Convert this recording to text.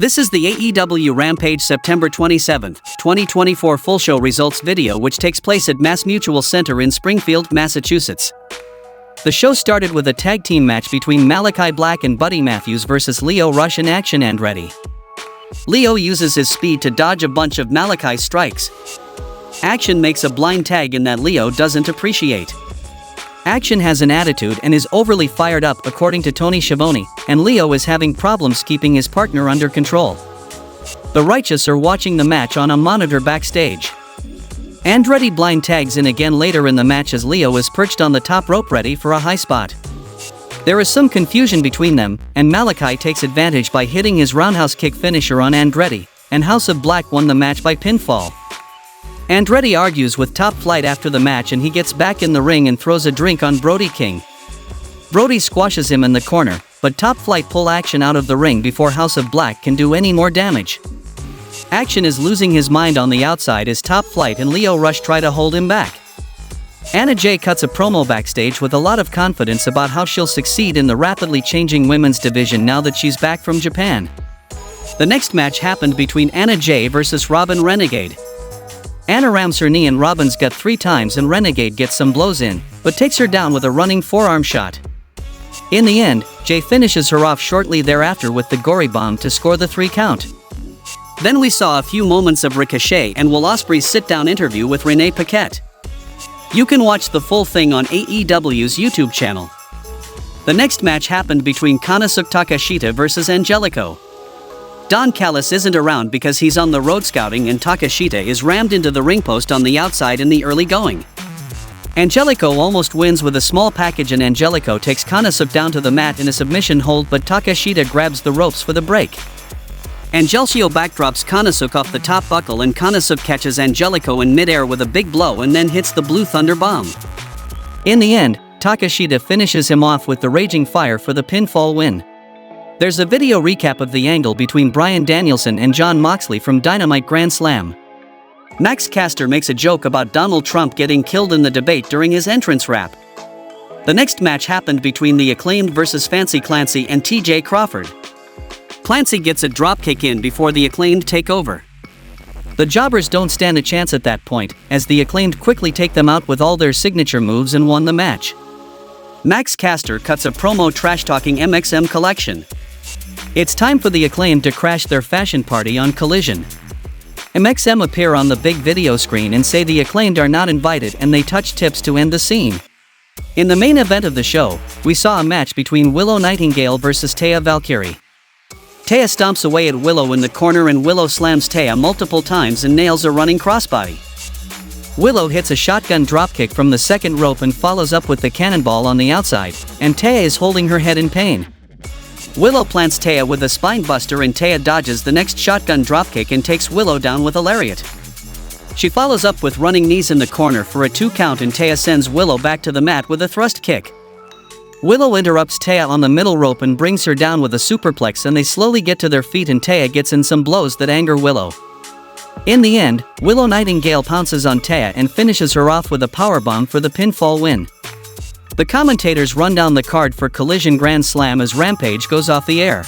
This is the AEW Rampage September 27, 2024 full show results video which takes place at MassMutual Center in Springfield, Massachusetts. The show started with a tag team match between Malachi Black and Buddy Matthews versus Lio Rush and Action Andretti. Lio uses his speed to dodge a bunch of Malachi's strikes. Action makes a blind tag in that Lio doesn't appreciate. Action has an attitude and is overly fired up according to Tony Schiavone, and Lio is having problems keeping his partner under control. The Righteous are watching the match on a monitor backstage. Andretti blind tags in again later in the match as Lio is perched on the top rope ready for a high spot. There is some confusion between them, and Malachi takes advantage by hitting his roundhouse kick finisher on Andretti, and House of Black won the match by pinfall. Andretti argues with Top Flight after the match and he gets back in the ring and throws a drink on Brody King. Brody squashes him in the corner, but Top Flight pull Action out of the ring before House of Black can do any more damage. Action is losing his mind on the outside as Top Flight and Lio Rush try to hold him back. Anna Jay cuts a promo backstage with a lot of confidence about how she'll succeed in the rapidly changing women's division now that she's back from Japan. The next match happened between Anna Jay versus Robin Renegade. Anna rams her knee in Robin's gut 3 times and Renegade gets some blows in, but takes her down with a running forearm shot. In the end, Jay finishes her off shortly thereafter with the gory bomb to score the 3 count. Then we saw a few moments of Ricochet and Will Ospreay's sit-down interview with Renee Paquette. You can watch the full thing on AEW's YouTube channel. The next match happened between Konosuke Takeshita versus Angelico. Don Callis isn't around because he's on the road scouting and Takeshita is rammed into the ring post on the outside in the early going. Angelico almost wins with a small package and Angelico takes Konosuke down to the mat in a submission hold, but Takeshita grabs the ropes for the break. Angelico backdrops Konosuke off the top buckle and Konosuke catches Angelico in midair with a big blow and then hits the Blue Thunder Bomb. In the end, Takeshita finishes him off with the Raging Fire for the pinfall win. There's a video recap of the angle between Bryan Danielson and Jon Moxley from Dynamite Grand Slam. Max Caster makes a joke about Donald Trump getting killed in the debate during his entrance rap. The next match happened between the Acclaimed versus Fancy Clancy and TJ Crawford. Clancy gets a dropkick in before the Acclaimed take over. The Jobbers don't stand a chance at that point, as the Acclaimed quickly take them out with all their signature moves and won the match. Max Caster cuts a promo trash-talking MXM Collection. It's time for the Acclaimed to crash their fashion party on Collision. MXM appear on the big video screen and say the Acclaimed are not invited and they touch tips to end the scene. In the main event of the show, we saw a match between Willow Nightingale versus Taya Valkyrie. Taya stomps away at Willow in the corner and Willow slams Taya multiple times and nails a running crossbody. Willow hits a shotgun dropkick from the second rope and follows up with the cannonball on the outside, and Taya is holding her head in pain. Willow plants Taya with a spine buster and Taya dodges the next shotgun dropkick and takes Willow down with a lariat. She follows up with running knees in the corner for a 2 count and Taya sends Willow back to the mat with a thrust kick. Willow interrupts Taya on the middle rope and brings her down with a superplex and they slowly get to their feet and Taya gets in some blows that anger Willow. In the end, Willow Nightingale pounces on Taya and finishes her off with a powerbomb for the pinfall win. The commentators run down the card for Collision Grand Slam as Rampage goes off the air.